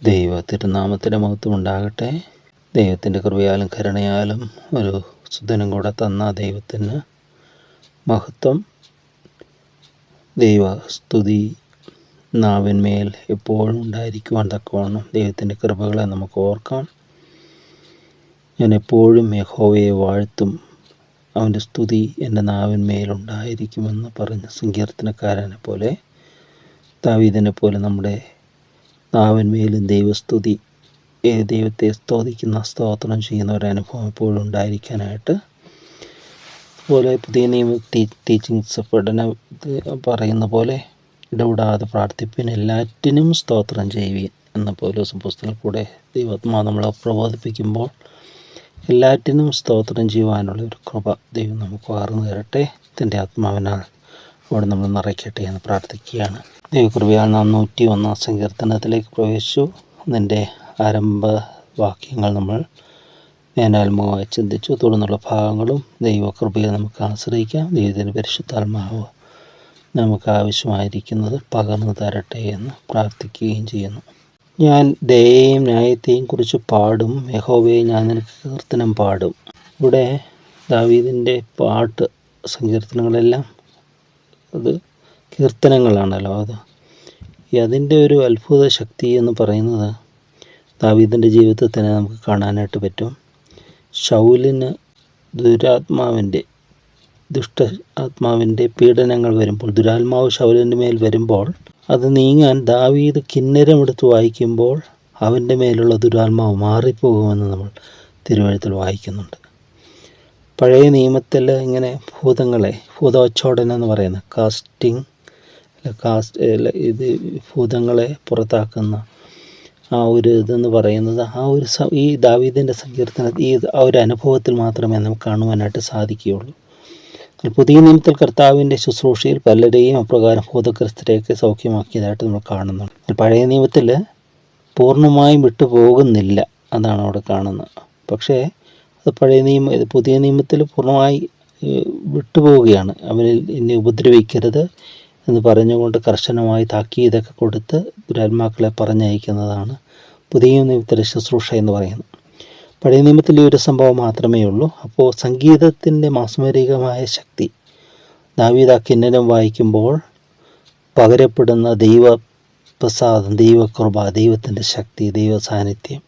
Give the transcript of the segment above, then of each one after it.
ദൈവ തിരുനാമത്തിൻ്റെ മഹത്വം ഉണ്ടാകട്ടെ. ദൈവത്തിൻ്റെ കൃപയാലും കരുണയാലും ഒരു സുദിനം കൂടെ തന്ന ദൈവത്തിന് മഹത്വം. ദൈവസ്തുതി നാവിന്മേൽ എപ്പോഴും ഉണ്ടായിരിക്കുവാൻ തക്കവണ്ണം ദൈവത്തിൻ്റെ കൃപകളെ നമുക്ക് ഓർക്കാം. ഞാൻ എപ്പോഴും യഹോവയെ വാഴ്ത്തും, അവൻ്റെ സ്തുതി എൻ്റെ നാവിന്മേലുണ്ടായിരിക്കുമെന്ന് പറഞ്ഞ സങ്കീർത്തനക്കാരനെ പോലെ, ദാവീദിനെ പോലെ നമ്മുടെ നാവിന്മേലും ദൈവസ്തുതി, ദൈവത്തെ സ്തുതിക്കുന്ന സ്തോത്രം ചെയ്യുന്ന ഒരനുഭവം എപ്പോഴും ഉണ്ടായിരിക്കാനായിട്ട്. അതുപോലെ പുതിയ നിയമ ടീച്ചിങ്സ് പഠനം പറയുന്ന പോലെ ഇടപെടാതെ പ്രാർത്ഥിപ്പിൻ, എല്ലാറ്റിനും സ്തോത്രം ചെയ്യുവിൻ എന്ന പൗലോസ് പുസ്തകത്തിൽ കൂടെ ദൈവാത്മാവ് നമ്മളെ പ്രബോധിപ്പിക്കുമ്പോൾ എല്ലാറ്റിനും സ്തോത്രം ചെയ്യുവാനുള്ള ഒരു കൃപ ദൈവം നമുക്ക് പകർന്നു തരട്ടെ. ഇതിൻ്റെ ആത്മാവിനാൽ അവിടെ നമ്മൾ നിറയ്ക്കട്ടെ എന്ന് പ്രാർത്ഥിക്കുകയാണ്. ദൈവകൃപയാൽ 101 സങ്കീർത്തനത്തിലേക്ക് പ്രവേശിച്ചു. അതിൻ്റെ ആരംഭ വാക്യങ്ങൾ നമ്മൾ മേനാൽമുഖമായി ചിന്തിച്ചു. തുടർന്നുള്ള ഭാഗങ്ങളും ദൈവകൃപയെ നമുക്ക് ആശ്രയിക്കാം. ദൈവത്തിൻ്റെ പരിശുദ്ധാത്മാവ് നമുക്ക് ആവശ്യമായിരിക്കുന്നത് പകർന്നു തരട്ടെ എന്ന് പ്രാർത്ഥിക്കുകയും ചെയ്യുന്നു. ഞാൻ ദയയെയും ന്യായത്തെയും കുറിച്ച് പാടും, യഹോവയെ ഞാൻ നിനക്ക് കീർത്തനം പാടും. ഇവിടെ ദാവീദിൻ്റെ പാട്ട് സങ്കീർത്തനങ്ങളെല്ലാം അത് കീർത്തനങ്ങളാണല്ലോ. അതിൻ്റെ ഒരു അത്ഭുത ശക്തി എന്ന് പറയുന്നത് ദാവീദിൻ്റെ ജീവിതത്തിൽ തന്നെ നമുക്ക് കാണാനായിട്ട് പറ്റും. ശൗലിന് ദുഷ്ട ആത്മാവിൻ്റെ പീഡനങ്ങൾ വരുമ്പോൾ, ദുരാത്മാവ് ശൗലിൻ്റെ മേൽ വരുമ്പോൾ അത് നീങ്ങാൻ ദാവീദ് കിന്നരമെടുത്ത് വായിക്കുമ്പോൾ അവൻ്റെ മേലുള്ള ദുരാത്മാവ് മാറിപ്പോകുമെന്ന് നമ്മൾ തിരുവെഴുത്തിൽ വായിക്കുന്നുണ്ട്. പഴയ നിയമത്തിൽ ഇങ്ങനെ ഭൂതോച്ഛോടനം എന്ന് പറയുന്ന ഇത് ഭൂതങ്ങളെ പുറത്താക്കുന്ന ആ ഒരു ഇതെന്ന് പറയുന്നത് ഈ ദാവീദിൻ്റെ സങ്കീർത്തനത്തിൽ ആ ഒരു അനുഭവത്തിൽ മാത്രമേ നമുക്ക് കാണുവാനായിട്ട് സാധിക്കുകയുള്ളൂ. പുതിയ നിയമത്തിൽ കർത്താവിൻ്റെ ശുശ്രൂഷയിൽ പലരെയും അപ്രകാരം ഭൂതഗ്രസ്തരെയൊക്കെ സൗഖ്യമാക്കിയതായിട്ട് നമ്മൾ കാണുന്നുണ്ട്. പഴയ നിയമത്തിൽ പൂർണ്ണമായും വിട്ടുപോകുന്നില്ല, അതാണ് അവിടെ കാണുന്നത്. പക്ഷേ അത് പുതിയ നിയമത്തിൽ പൂർണ്ണമായി വിട്ടുപോവുകയാണ്. അവനിൽ എന്നെ ഉപദ്രവിക്കരുത് എന്ന് പറഞ്ഞുകൊണ്ട് കർശനമായി താക്കീതൊക്കെ കൊടുത്ത് ദുരാത്മാക്കളെ പറഞ്ഞയക്കുന്നതാണ് പുതിയ നിയമത്തിലെ ശുശ്രൂഷ എന്ന് പറയുന്നത്. പഴയ നിയമത്തിൽ ഈ ഒരു സംഭവം മാത്രമേ ഉള്ളൂ. അപ്പോൾ സംഗീതത്തിൻ്റെ മാസ്മരികമായ ശക്തി, ദാവീദ് കിന്നരം വായിക്കുമ്പോൾ പകരപ്പെടുന്ന ദൈവപ്രസാദം, ദൈവകൃപ, ദൈവത്തിൻ്റെ ശക്തി, ദൈവ സാന്നിധ്യം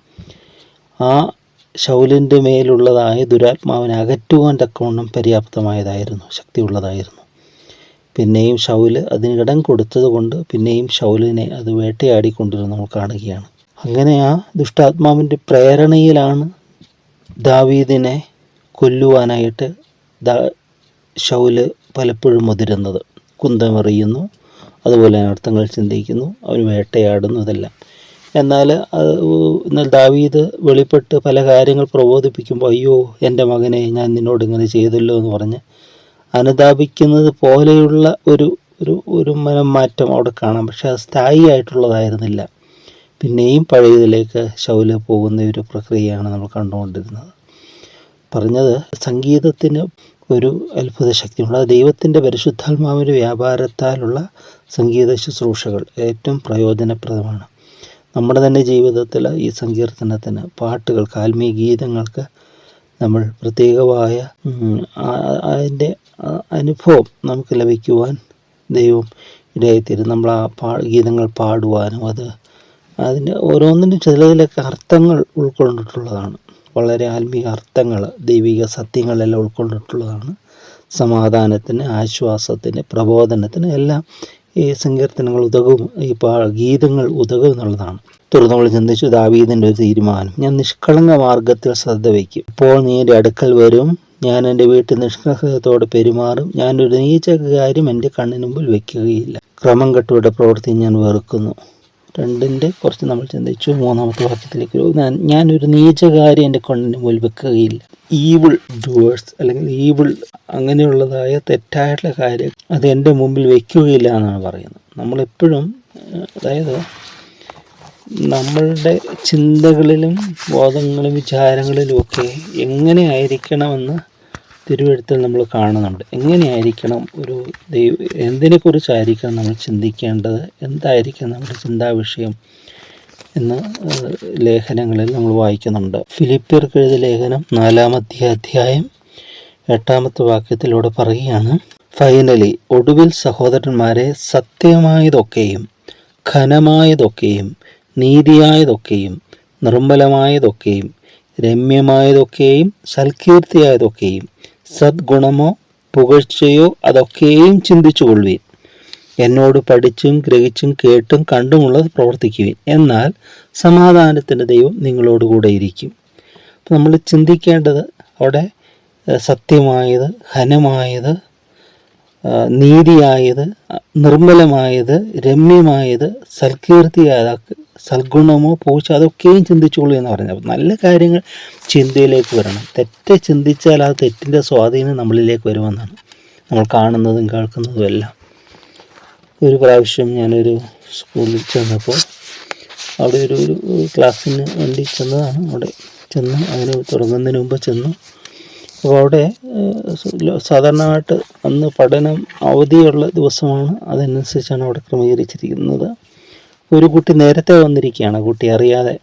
ആ ശൗലിൻ്റെ മേലുള്ളതായ ദുരാത്മാവിനെ അകറ്റുവാൻ തക്കവണ്ണം പര്യാപ്തമായതായിരുന്നു, ശക്തിയുള്ളതായിരുന്നു. പിന്നെയും ശൗല് അതിനിടം കൊടുത്തത് കൊണ്ട് പിന്നെയും ശൗലിനെ അത് വേട്ടയാടിക്കൊണ്ടിരുന്ന് നമ്മൾ കാണുകയാണ്. അങ്ങനെ ആ ദുഷ്ടാത്മാവിൻ്റെ പ്രേരണയിലാണ് ദാവീദിനെ കൊല്ലുവാനായിട്ട് ശൗല് പലപ്പോഴും മുതിരുന്നത്. കുന്തമെറിയുന്നു, അതുപോലെ അർത്ഥങ്ങൾ ചിന്തിക്കുന്നു, അവൻ വേട്ടയാടുന്നു, ഇതെല്ലാം. എന്നാൽ ദാവീദ് വെളിപ്പെട്ട് പല കാര്യങ്ങൾ പ്രബോധിപ്പിക്കുമ്പോൾ, അയ്യോ എൻ്റെ മകനെ, ഞാൻ നിന്നോട് ഇങ്ങനെ ചെയ്തല്ലോ എന്ന് പറഞ്ഞ് അനുതാപിക്കുന്നത് പോലെയുള്ള ഒരു മനംമാറ്റം അവിടെ കാണാം. പക്ഷെ അത് സ്ഥായി ആയിട്ടുള്ളതായിരുന്നില്ല. പിന്നെയും പഴയതിലേക്ക് ശൗല് പോകുന്ന ഒരു പ്രക്രിയയാണ് നമ്മൾ കണ്ടുകൊണ്ടിരുന്നത്. പറഞ്ഞത് സംഗീതത്തിന് ഒരു അത്ഭുത ശക്തിയുണ്ട്. അത് ദൈവത്തിൻ്റെ പരിശുദ്ധാത്മാവിൻ്റെ വ്യാപാരത്താലുള്ള സംഗീത ശുശ്രൂഷകൾ ഏറ്റവും പ്രയോജനപ്രദമാണ്. നമ്മുടെ തന്നെ ജീവിതത്തിൽ ഈ സങ്കീർത്തനത്തിന്, പാട്ടുകൾക്ക്, ആത്മീയ ഗീതങ്ങൾക്ക് നമ്മൾ പ്രത്യേകമായ അതിൻ്റെ അനുഭവം നമുക്ക് ലഭിക്കുവാൻ ദൈവം ഇടയായിത്തീരും. നമ്മൾ ആ ഗീതങ്ങൾ പാടുവാനും അതിൻ്റെ ഓരോന്നിനും ചിലതിലൊക്കെ അർത്ഥങ്ങൾ ഉൾക്കൊണ്ടിട്ടുള്ളതാണ്. വളരെ ആത്മീയ അർത്ഥങ്ങൾ, ദൈവിക സത്യങ്ങളെല്ലാം ഉൾക്കൊണ്ടിട്ടുള്ളതാണ്. സമാധാനത്തിന്, ആശ്വാസത്തിന്, പ്രബോധനത്തിന് എല്ലാം ഈ സങ്കീർത്തനങ്ങൾ ഉതകും, ഈ ഗീതങ്ങൾ ഉതകും എന്നുള്ളതാണ്. തുടർന്ന് നമ്മൾ ചിന്തിച്ചു, ദാവീദിൻ്റെ ഒരു തീരുമാനം, ഞാൻ നിഷ്കളങ്ക മാർഗത്തിൽ ശ്രദ്ധ വയ്ക്കും. ഇപ്പോൾ നീ എൻ്റെ അടുക്കൽ വരും, ഞാൻ എൻ്റെ വീട്ടിൽ നിഷ്കളങ്കത്തോടെ പെരുമാറും, ഞാനൊരു നീച്ച കാര്യം എൻ്റെ കണ്ണിന് മുമ്പിൽ വയ്ക്കുകയില്ല. ക്രമം കെട്ടുകളുടെ പ്രവൃത്തി ഞാൻ വെറുക്കുന്നു. രണ്ടിൻ്റെ കുറച്ച് നമ്മൾ ചിന്തിച്ചു. മൂന്നാമത്തെ വാക്യത്തിലേക്ക്, ഞാനൊരു നീച്ച കാര്യം എൻ്റെ കണ്ണിന് മുമ്പിൽ വെക്കുകയില്ല. ഈവിൾ ഡുവേഴ്സ് അല്ലെങ്കിൽ ഈവിൾ അങ്ങനെയുള്ളതായ തെറ്റായിട്ടുള്ള കാര്യം അത് എൻ്റെ മുമ്പിൽ വയ്ക്കുകയില്ല എന്നാണ് പറയുന്നത്. നമ്മളെപ്പോഴും, അതായത് നമ്മളുടെ ചിന്തകളിലും ബോധങ്ങളിലും വിചാരങ്ങളിലുമൊക്കെ എങ്ങനെ ആയിരിക്കണമെന്ന് തിരുവെഴുത്തിൽ നമ്മൾ കാണുന്നുണ്ട്. എങ്ങനെയായിരിക്കണം എന്തിനെക്കുറിച്ചായിരിക്കണം നമ്മൾ ചിന്തിക്കേണ്ടത്, എന്തായിരിക്കണം നമ്മുടെ ചിന്താവിഷയം എന്ന് ലേഖനങ്ങളിൽ നമ്മൾ വായിക്കുന്നുണ്ട്. ഫിലിപ്പിയർക്ക് എഴുതിയ ലേഖനം 4-ാമത്തെ അധ്യായം 8-ാമത്തെ വാക്യത്തിലൂടെ പറയുകയാണ്, ഫൈനലി, ഒടുവിൽ സഹോദരന്മാരെ, സത്യമായതൊക്കെയും ഘനമായതൊക്കെയും നീതിയായതൊക്കെയും നിർമ്മലമായതൊക്കെയും രമ്യമായതൊക്കെയും സൽകീർത്തിയായതൊക്കെയും സദ്ഗുണമോ പുകഴ്ചയോ അതൊക്കെയും ചിന്തിച്ചുകൊള്ളുവിൻ. എന്നോട് പഠിച്ചും ഗ്രഹിച്ചും കേട്ടും കണ്ടുമുള്ളത് പ്രവർത്തിക്കുവിൻ. എന്നാൽ സമാധാനത്തിൻ്റെ ദൈവം നിങ്ങളോടുകൂടെ ഇരിക്കും. അപ്പം നമ്മൾ ചിന്തിക്കേണ്ടത് അവിടെ സത്യമായത്, ഘനമായത്, നീതിയായത്, നിർമ്മലമായത്, രമ്യമായത്, സൽകീർത്തിയായത്, സൽഗുണമോ പൂച്ച അതൊക്കെയും ചിന്തിച്ചോളൂ എന്ന് പറഞ്ഞത്. നല്ല കാര്യങ്ങൾ ചിന്തയിലേക്ക് വരണം. തെറ്റ് ചിന്തിച്ചാൽ ആ തെറ്റിൻ്റെ സ്വാധീനം നമ്മളിലേക്ക് വരുമെന്നാണ്. നമ്മൾ കാണുന്നതും കേൾക്കുന്നതും എല്ലാം. ഒരു പ്രാവശ്യം ഞാനൊരു സ്കൂളിൽ ചെന്നപ്പോൾ അവിടെ ഒരു ക്ലാസ്സിന് വേണ്ടി ചെന്നതാണ്. അവിടെ ചെന്ന് അതിന് തുടങ്ങുന്നതിന് മുമ്പ് ചെന്നു. അപ്പോൾ അവിടെ സാധാരണമായിട്ട് അന്ന് പഠനം അവധിയുള്ള ദിവസമാണ്. അതനുസരിച്ചാണ് അവിടെ ക്രമീകരിച്ചിരിക്കുന്നത്. ഒരു കുട്ടി നേരത്തെ വന്നിരിക്കുകയാണ്. കുട്ടി അറിയാതെ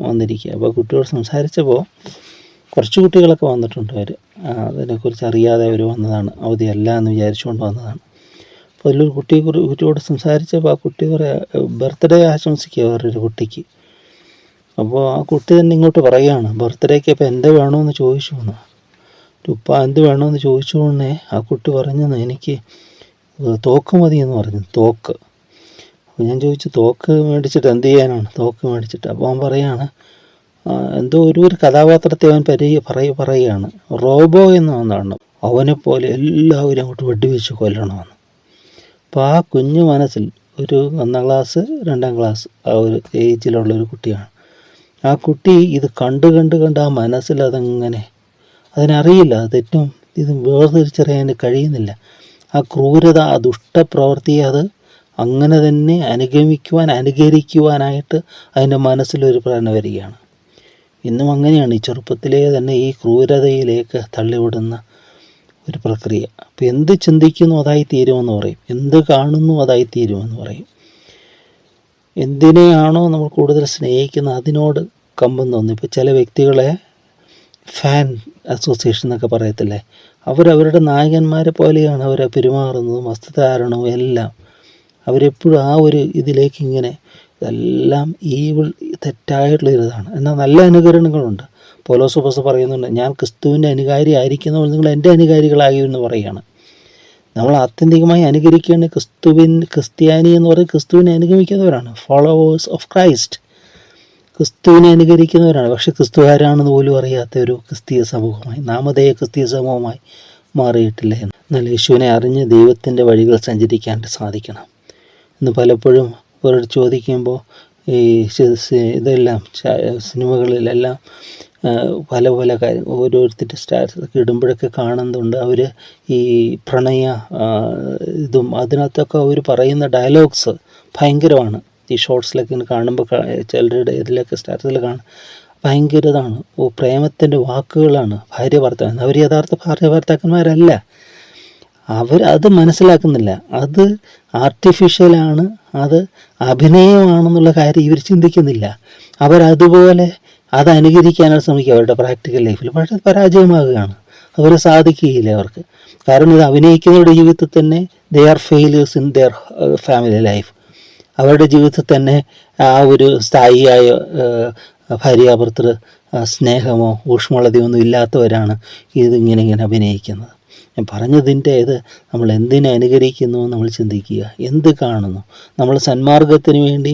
വന്നിരിക്കുക. അപ്പോൾ കുട്ടിയോട് സംസാരിച്ചപ്പോൾ കുറച്ച് കുട്ടികളൊക്കെ വന്നിട്ടുണ്ട്. അതിനെക്കുറിച്ച് അറിയാതെ അവർ വന്നതാണ്, അവധിയല്ല എന്ന് വിചാരിച്ചുകൊണ്ട് വന്നതാണ്. അപ്പോൾ അതിലൊരു കുട്ടിയോട് സംസാരിച്ചപ്പോൾ ആ കുട്ടി ബർത്ത്ഡേ ആശംസിക്കുക വേറൊരു കുട്ടിക്ക്. അപ്പോൾ ആ കുട്ടി തന്നെ ഇങ്ങോട്ട് പറയുകയാണ്, ബർത്ത്ഡേക്ക് ഇപ്പോൾ എന്ത് വേണമെന്ന് ചോദിച്ചു എന്ന്. ഉപ്പ എന്ത് വേണമെന്ന് ചോദിച്ചുകൊണ്ടേ ആ കുട്ടി പറഞ്ഞത്, എനിക്ക് തോക്ക് മതി എന്ന് പറഞ്ഞു. തോക്ക്. അപ്പോൾ ഞാൻ ചോദിച്ചു, തോക്ക് മേടിച്ചിട്ട് എന്ത് ചെയ്യാനാണ്? തോക്ക് മേടിച്ചിട്ട്. അപ്പോൾ അവൻ പറയുകയാണ്, എന്തോ ഒരു കഥാപാത്രത്തെ അവൻ പറയുകയാണ്, റോബോ എന്ന് വന്നാണ്, അവനെപ്പോലെ എല്ലാവരും അങ്ങോട്ട് വെടിവെച്ച് കൊല്ലണമെന്ന്. അപ്പോൾ ആ കുഞ്ഞു മനസ്സിൽ ഒരു 1ാം ക്ലാസ് 2ാം ക്ലാസ് ആ ഒരു ഏജിലുള്ളൊരു കുട്ടിയാണ്. ആ കുട്ടി ഇത് കണ്ട് ആ മനസ്സിൽ അതങ്ങനെ, അതിനറിയില്ല തെറ്റും ഇതും വേർതിരിച്ചറിയാൻ കഴിയുന്നില്ല. ആ ക്രൂരത, ആ ദുഷ്ടപ്രവൃത്തിയെ അത് അങ്ങനെ തന്നെ അനുകരിക്കുവാനായിട്ട് അതിൻ്റെ മനസ്സിലൊരു പ്രേരണ വരികയാണ്. ഇന്നും അങ്ങനെയാണ്. ഈ ചെറുപ്പത്തിലേ തന്നെ ഈ ക്രൂരതയിലേക്ക് തള്ളിവിടുന്ന ഒരു പ്രക്രിയ. അപ്പോൾ എന്ത് ചിന്തിക്കുന്നു അതായി തീരുമെന്ന് പറയും, എന്ത് കാണുന്നു അതായി തീരുമെന്ന് പറയും. എന്തിനെയാണോ നമ്മൾ കൂടുതൽ സ്നേഹിക്കുന്നത് അതിനോട് കമ്പം തോന്നും. ഇപ്പോൾ ചില വ്യക്തികളെ ഫാൻ അസോസിയേഷൻ എന്നൊക്കെ പറയത്തില്ലേ, അവരവരുടെ നായകന്മാരെ പോലെയാണ് അവരെ പെരുമാറുന്നതും വസ്ത്രധാരണവും എല്ലാം. അവരെപ്പോഴും ആ ഒരു ഇതിലേക്ക് ഇങ്ങനെ, ഇതെല്ലാം തെറ്റായിട്ടുള്ള ഇതാണ്. എന്നാൽ നല്ല അനുകരണങ്ങളുണ്ട്. പൗലോസ് പറയുന്നുണ്ട്, ഞാൻ ക്രിസ്തുവിൻ്റെ അനുകാരി ആയിരിക്കുന്നവർ നിങ്ങൾ എൻ്റെ അനുകാരികളായി എന്ന് പറയുകയാണ്. നമ്മൾ ആത്യന്തികമായി അനുകരിക്കേണ്ട ക്രിസ്ത്യാനി എന്ന് പറയുന്നത് ക്രിസ്തുവിനെ അനുഗമിക്കുന്നവരാണ്, ഫോളോവേഴ്സ് ഓഫ് ക്രൈസ്റ്റ്. ക്രിസ്തുവിനെ അനുകരിക്കുന്നവരാണ്. പക്ഷെ ക്രിസ്തുകാരാണെന്ന് പോലും അറിയാത്ത ഒരു ക്രിസ്തീയ സമൂഹമായി, നാമധേയ ക്രിസ്തീയ സമൂഹമായി മാറിയിട്ടില്ല. എന്നാൽ യേശുവിനെ അറിഞ്ഞ് ദൈവത്തിൻ്റെ വഴികൾ സഞ്ചരിക്കാൻ സാധിക്കണം. ഇന്ന് പലപ്പോഴും അവരോട് ചോദിക്കുമ്പോൾ ഈ ഇതെല്ലാം സിനിമകളിലെല്ലാം പല കാര്യം ഓരോരുത്തരുടെ സ്റ്റാറ്റസൊക്കെ ഇടുമ്പോഴൊക്കെ കാണുന്നുണ്ട്. അവർ ഈ പ്രണയ ഇതും അതിനകത്തൊക്കെ അവർ പറയുന്ന ഡയലോഗ്സ് ഭയങ്കരമാണ്. ഈ ഷോർട്സിലൊക്കെ ഇങ്ങനെ കാണുമ്പോൾ ചിലരുടെ ഇതിലൊക്കെ സ്റ്റാറ്റസിൽ കാണും, ഭയങ്കരതാണ്. പ്രേമത്തിൻ്റെ വാക്കുകളാണ് ഭാര്യ ഭർത്താവ്. അവർ യഥാർത്ഥ ഭാര്യ ഭർത്താക്കന്മാരല്ല. അത് മനസ്സിലാക്കുന്നില്ല. അത് ആർട്ടിഫിഷ്യലാണ്, അത് അഭിനയമാണെന്നുള്ള കാര്യം ഇവർ ചിന്തിക്കുന്നില്ല. അവരതുപോലെ അത് അനുകരിക്കാനാണ് ശ്രമിക്കുക അവരുടെ പ്രാക്ടിക്കൽ ലൈഫിൽ. പക്ഷേ പരാജയമാകുകയാണ്. അവർ സാധിക്കുകയില്ല അവർക്ക്. കാരണം ഇത് അഭിനയിക്കുന്നവരുടെ ജീവിതത്തിൽ തന്നെ they are failures in there family life. അവരുടെ ജീവിതത്തിൽ തന്നെ ആ ഒരു സ്ഥായിയായ ഭാര്യാഭർത്തൃ സ്നേഹമോ ഊഷ്മളതയോ ഒന്നും ഇല്ലാത്തവരാണ് ഇതിങ്ങനെ അഭിനയിക്കുന്നത്. ഞാൻ പറഞ്ഞതിൻ്റെ നമ്മൾ എന്തിനെ അനുകരിക്കുന്നു നമ്മൾ ചിന്തിക്കുക. എന്ത് കാണുന്നു? നമ്മൾ സന്മാർഗത്തിന് വേണ്ടി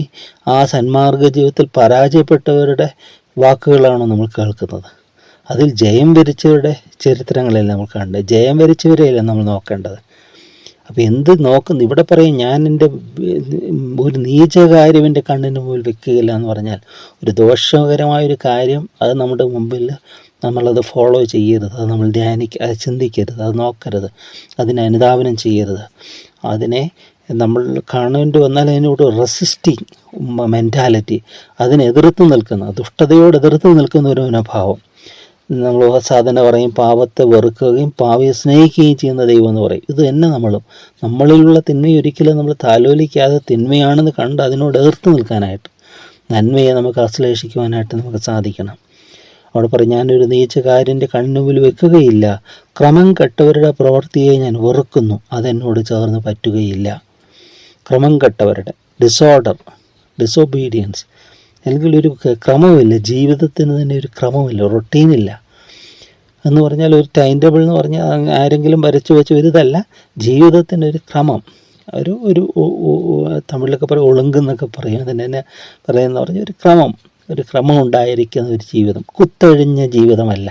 ആ സന്മാർഗ ജീവിതത്തിൽ പരാജയപ്പെട്ടവരുടെ വാക്കുകളാണോ നമ്മൾ കേൾക്കുന്നത്? അതിൽ ജയം വരിച്ചവരുടെ ചരിത്രങ്ങളെല്ലാം നമ്മൾ കാണേണ്ടത്, ജയം വരിച്ചവരെയല്ല നമ്മൾ നോക്കേണ്ടത്. അപ്പോൾ എന്ത് നോക്കുന്നു? ഇവിടെ പറയും, ഞാൻ എൻ്റെ ഒരു നീചകാര്യം എൻ്റെ കണ്ണിന് മുമ്പിൽ വെക്കുകയില്ല എന്ന് പറഞ്ഞാൽ ഒരു ദോഷകരമായൊരു കാര്യം അത് നമ്മുടെ മുമ്പിൽ നമ്മളത് ഫോളോ ചെയ്യരുത്, അത് നമ്മൾ അത് ചിന്തിക്കരുത്, അത് നോക്കരുത്, അതിനെ അനുധാവനം ചെയ്യരുത്. അതിനെ നമ്മൾ കാണേണ്ടി വന്നാൽ അതിനോട് റെസിസ്റ്റിങ് മെൻറ്റാലിറ്റി, അതിനെതിർത്ത് നിൽക്കുന്ന, ദുഷ്ടതയോട് എതിർത്ത് നിൽക്കുന്ന ഒരു മനോഭാവം. നമ്മൾ സാധാരണ പറയും, പാപത്തെ വെറുക്കുകയും പാവിയെ സ്നേഹിക്കുകയും ചെയ്യുന്ന ദൈവം എന്ന് പറയും. ഇത് തന്നെ നമ്മളിലുള്ള തിന്മയൊരിക്കലും നമ്മൾ താലോലിക്കാതെ തിന്മയാണെന്ന് കണ്ട് അതിനോട് എതിർത്ത് നിൽക്കാനായിട്ട് നന്മയെ നമുക്ക് ആശ്ലേഷിക്കുവാനായിട്ട് നമുക്ക് സാധിക്കണം. അവിടെ പറയും, ഞാനൊരു നീചകാരൻ്റെ കണ്ണുമുമ്പിൽ വെക്കുകയില്ല, ക്രമം കെട്ടവരുടെ പ്രവൃത്തിയെ ഞാൻ വെറുക്കുന്നു, അതെന്നോട് ചേർന്ന് പറ്റുകയില്ല. ക്രമം കെട്ടവരുടെ ഡിസോബീഡിയൻസ്, അല്ലെങ്കിൽ ഒരു ക്രമമില്ല, ജീവിതത്തിന് തന്നെ ഒരു ക്രമമില്ല, റൊട്ടീനില്ല എന്ന് പറഞ്ഞാൽ, ഒരു ടൈം ടേബിൾ എന്ന് പറഞ്ഞാൽ ആരെങ്കിലും വരച്ചു വെച്ച് ഇതല്ല, ജീവിതത്തിനൊരു ക്രമം, ഒരു തമിഴിലൊക്കെ പറയും ഒളുങ്കെന്നൊക്കെ പറയും, അതിന് തന്നെ പറയുന്ന പറഞ്ഞാൽ ഒരു ക്രമം ഉണ്ടായിരിക്കുന്ന ഒരു ജീവിതം, കുത്തഴിഞ്ഞ ജീവിതമല്ല,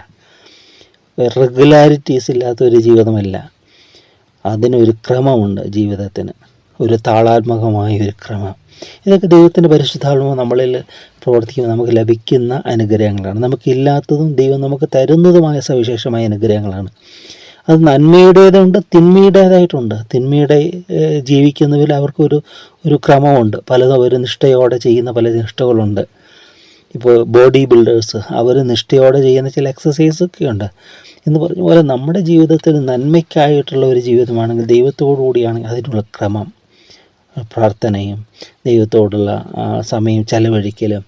റെഗുലാരിറ്റീസ് ഇല്ലാത്ത ഒരു ജീവിതമല്ല. അതിനൊരു ക്രമമുണ്ട് ജീവിതത്തിന്, ഒരു താളാത്മകമായ ഒരു ക്രമം. ഇതൊക്കെ ദൈവത്തിൻ്റെ പരിശുദ്ധാത്മാവ് നമ്മളിൽ പ്രവർത്തിക്കുമ്പോൾ നമുക്ക് ലഭിക്കുന്ന അനുഗ്രഹങ്ങളാണ്. നമുക്കില്ലാത്തതും ദൈവം നമുക്ക് തരുന്നതുമായ സവിശേഷമായ അനുഗ്രഹങ്ങളാണ്. അത് നന്മയുടേതുണ്ട്, തിന്മയുടേതായിട്ടുണ്ട്. തിന്മയുടെ ജീവിക്കുന്നതിൽ അവർക്കൊരു ക്രമമുണ്ട്, പലതും അവർ നിഷ്ഠയോടെ ചെയ്യുന്ന പല നിഷ്ഠകളുണ്ട്. ഇപ്പോൾ ബോഡി ബിൽഡേഴ്സ്, അവർ നിഷ്ഠയോടെ ചെയ്യുന്ന ചില എക്സസൈസൊക്കെ ഉണ്ട്. എന്ന് പറഞ്ഞ പോലെ നമ്മുടെ ജീവിതത്തിൽ നന്മയ്ക്കായിട്ടുള്ള ഒരു ജീവിതമാണെങ്കിൽ, ദൈവത്തോടു കൂടിയാണെങ്കിൽ അതിനുള്ള ക്രമം, പ്രാർത്ഥനയും ദൈവത്തോടുള്ള സമയം ചെലവഴിക്കലും,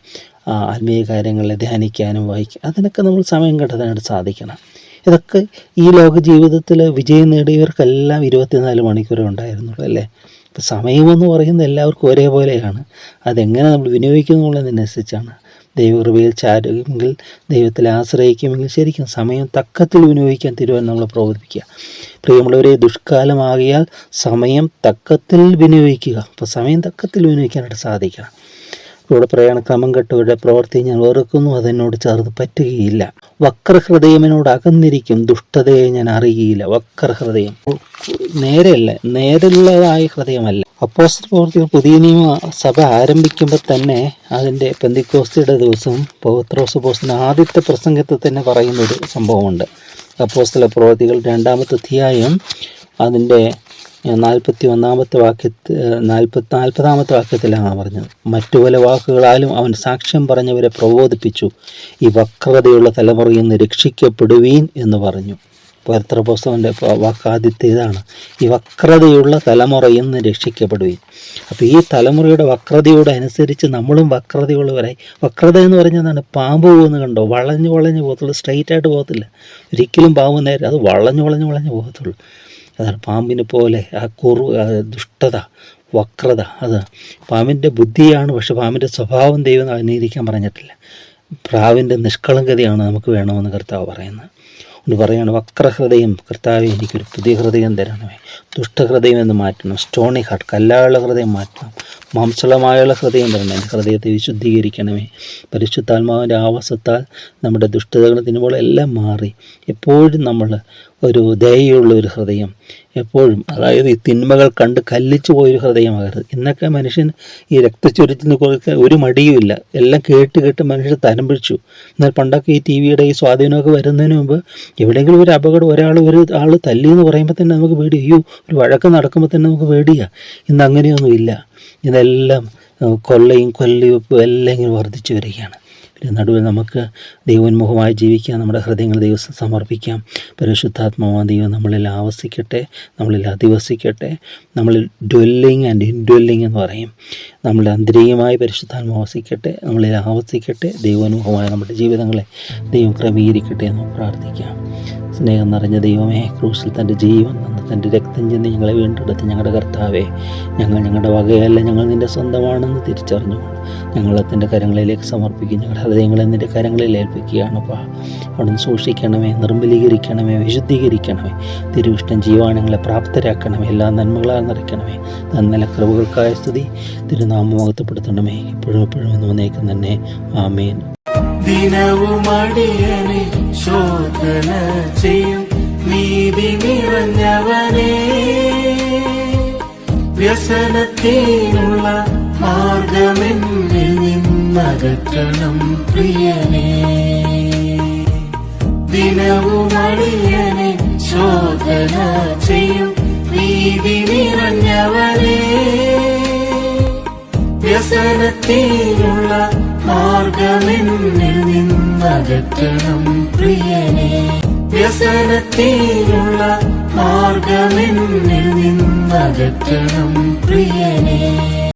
ആത്മീയ കാര്യങ്ങളെ ധ്യാനിക്കാനും വായിക്കാനും, അതിനൊക്കെ നമ്മൾ സമയം കണ്ടെത്താനായിട്ട് സാധിക്കണം. ഇതൊക്കെ ഈ ലോക ജീവിതത്തിൽ വിജയം നേടിയവർക്കെല്ലാം 24 മണിക്കൂറേ ഉണ്ടായിരുന്നുള്ളൂ, അല്ലേ? ഇപ്പം സമയമെന്ന് പറയുന്നത് എല്ലാവർക്കും ഒരേപോലെയാണ്. അതെങ്ങനെ നമ്മൾ വിനിയോഗിക്കുന്നുള്ളതിനനുസരിച്ചാണ്. ദൈവകൃപയിൽ ചാരുമെങ്കിൽ, ദൈവത്തിൽ ആശ്രയിക്കുമെങ്കിൽ ശരിക്കും സമയം തക്കത്തിൽ വിനിയോഗിക്കാൻ തിരുവൻ നമ്മളെ പ്രബോധിപ്പിക്കുക. പ്രിയമുള്ളവരെ, ദുഷ്കാലമാകിയാൽ സമയം തക്കത്തിൽ വിനിയോഗിക്കുക. അപ്പോൾ സമയം തക്കത്തിൽ വിനിയോഗിക്കാനായിട്ട് സാധിക്കണം. ഇവിടെ പറയുകയാണ്, ക്രമം കെട്ടവരുടെ പ്രവൃത്തി ഞാൻ വെറുക്കുന്നു, അതെന്നോട് ചേർന്ന് പറ്റുകയില്ല. വക്രഹൃദയമെന്നോട് അകന്നിരിക്കും, ദുഷ്ടതയെ ഞാൻ അറിയുകയില്ല. വക്രഹൃദയം നേരെയുള്ളതായ ഹൃദയമല്ല. അപ്പോസ്തല പ്രവൃത്തികൾ പുതിയ നിയമ സഭ ആരംഭിക്കുമ്പോൾ തന്നെ അതിൻ്റെ പെന്തിക്കോസ്തിയുടെ ദിവസം പൗത്രോസ് അപ്പോസ്തലൻ ആദ്യത്തെ പ്രസംഗത്തിൽ തന്നെ പറയുന്നൊരു സംഭവമുണ്ട്. അപ്പോസ്തല പ്രവൃത്തികൾ 2-ാമത്തെ അധ്യായം അതിൻ്റെ 40-ാമത്തെ വാക്യത്തിലാണ് പറഞ്ഞത്. മറ്റു പല വാക്കുകളാലും അവൻ സാക്ഷ്യം പറഞ്ഞവരെ പ്രബോധിപ്പിച്ചു, ഈ വക്രതയുള്ള തലമുറയിൽ നിന്ന് രക്ഷിക്കപ്പെടുവീൻ എന്ന് പറഞ്ഞു. പൗത്രപ്പോസ്തലൻ്റെ വാക്കാദ്യത്തേതാണ്, ഈ വക്രതയുള്ള തലമുറയിൽ നിന്ന് രക്ഷിക്കപ്പെടുവീൻ. അപ്പോൾ ഈ തലമുറയുടെ വക്രതയോട് അനുസരിച്ച് നമ്മളും വക്രതയുള്ളവരായി. വക്രത എന്ന് പറഞ്ഞതാണ്, പാമ്പ് പോകുന്നത് കണ്ടോ, വളഞ്ഞു പോകത്തുള്ളൂ, സ്ട്രെയിറ്റ് ആയിട്ട് പോകത്തില്ല. ഒരിക്കലും പാമ്പ് നേരെ, അത് വളഞ്ഞു പോകത്തുള്ളൂ. അതാണ് പാമ്പിനെ പോലെ ആ ദുഷ്ടത, വക്രത, അത് പാമ്പിൻ്റെ ബുദ്ധിയാണ്. പക്ഷെ പാമ്പിൻ്റെ സ്വഭാവം ദൈവം അംഗീകരിക്കാൻ പറഞ്ഞിട്ടില്ല. പ്രാവിൻ്റെ നിഷ്കളങ്കതയാണ് നമുക്ക് വേണമെന്ന് കർത്താവ് പറയുന്നത്. ഒന്ന് പറയാണ്, വക്രഹൃദയം കർത്താവെ എനിക്കൊരു പുതിയ ഹൃദയം തരണമേ, ദുഷ്ടഹൃദയം എന്ന് മാറ്റണം, സ്റ്റോണി ഹാർട്ട് കല്ലായുള്ള ഹൃദയം മാറ്റണം, മാംസളമായുള്ള ഹൃദയം തരണം, എൻ്റെ ഹൃദയത്തെ വിശുദ്ധീകരിക്കണമേ. പരിശുദ്ധാത്മാവിൻ്റെ ആവാസത്താൽ നമ്മുടെ ദുഷ്ടതകളും തിന്മകളെല്ലാം മാറി എപ്പോഴും നമ്മൾ ഒരു ദയയുള്ള ഒരു ഹൃദയം, എപ്പോഴും, അതായത് ഈ തിന്മകൾ കണ്ട് കല്ലിച്ചു പോയൊരു ഹൃദയമാകരുത്. ഇന്നൊക്കെ മനുഷ്യൻ ഈ രക്തച്ചൊരിച്ചിന് കൊടുക്കാൻ ഒരു മടിയുമില്ല, എല്ലാം കേട്ട് മനുഷ്യർ തരംപിടിച്ചു. എന്നാൽ പണ്ടൊക്കെ ഈ ടി-വിയുടെ ഈ സ്വാധീനമൊക്കെ വരുന്നതിന് മുമ്പ് എവിടെയെങ്കിലും ഒരു അപകടം, ഒരു ആൾ തല്ലി എന്ന് പറയുമ്പോൾ തന്നെ നമുക്ക് പേടി, അയ്യോ ഒരു വഴക്ക് നടക്കുമ്പോൾ തന്നെ നമുക്ക് പേടിയാണ്. ഇന്ന് അങ്ങനെയൊന്നുമില്ല. ഇതെല്ലാം കൊല്ലയും കൊല്ലിവെപ്പും എല്ലാം ഇങ്ങനെ വർദ്ധിച്ചു വരികയാണ്. നടുവിൽ നമുക്ക് ദൈവോന്മുഖമായി ജീവിക്കാം, നമ്മുടെ ഹൃദയങ്ങൾ ദൈവം സമർപ്പിക്കാം. പരിശുദ്ധാത്മാവായ ദൈവം നമ്മളിൽ ആവസിക്കട്ടെ, നമ്മളിൽ അധിവസിക്കട്ടെ. നമ്മളിൽ ഡ്വെല്ലിങ് ആൻഡ് ഇൻഡ്വെല്ലിങ് എന്ന് പറയും. നമ്മളുടെ ആന്തരികമായി പരിശുദ്ധാത്മാവ് വസിക്കട്ടെ, നമ്മളിൽ ആവസിക്കട്ടെ. ദൈവോന്മുഖമായ നമ്മുടെ ജീവിതങ്ങളെ ദൈവം ക്രമീകരിക്കട്ടെ എന്ന് പ്രാർത്ഥിക്കാം. സ്നേഹം നിറഞ്ഞ ദൈവമേ, ക്രൂശിൽ തൻ്റെ ജീവൻ തന്ന് തൻ്റെ രക്തം ചെന്ന് ഞങ്ങളെ വീണ്ടെടുത്ത് ഞങ്ങളുടെ കർത്താവേ, ഞങ്ങളുടെ വകയല്ല, ഞങ്ങൾ നിൻ്റെ സ്വന്തമാണെന്ന് തിരിച്ചറിഞ്ഞുകൊണ്ട് ഞങ്ങളെ നിൻ്റെ കരങ്ങളിലേക്ക് സമർപ്പിക്കും. ഞങ്ങളുടെ ഹൃദയങ്ങളെ നിൻ്റെ കരങ്ങളിൽ ഏൽപ്പിക്കുകയാണപ്പാ. അവിടുന്ന് സൂക്ഷിക്കണമേ, നിർമ്മലീകരിക്കണമേ, വിശുദ്ധീകരിക്കണമേ. തിരുവിഷ്ടം ചെയ്യുവാൻ ഞങ്ങളെ പ്രാപ്തരാക്കണമേ, എല്ലാ നന്മകളാൽ നിറയ്ക്കണമേ. നല്ല കൃപകൾക്കായ സ്തുതി, തിരുനാമം മഹത്വപ്പെടുത്തണമേ, ഇപ്പോഴും എന്നും എന്നേക്കും തന്നെ. ആമേൻ. ദിനവും അടിയനെ ശോധന ചെയ്യും നീതി നിറഞ്ഞവനേ, വ്യസനത്തിനുള്ള മാർഗമെന്നിൽ നിന്നകറ്റണം പ്രിയനേ. ദിനവും അടിയനെ ശോധന ചെയ്യും നീതി നിറഞ്ഞവനേ, വ്യസനത്തിനുള്ള മാർഗമെന്നിൽ നിന്നകറ്റണം പ്രിയനേ. വ്യസനത്തിനുള്ള മാർഗമെന്നിൽ നിന്നകറ്റണം പ്രിയനേ.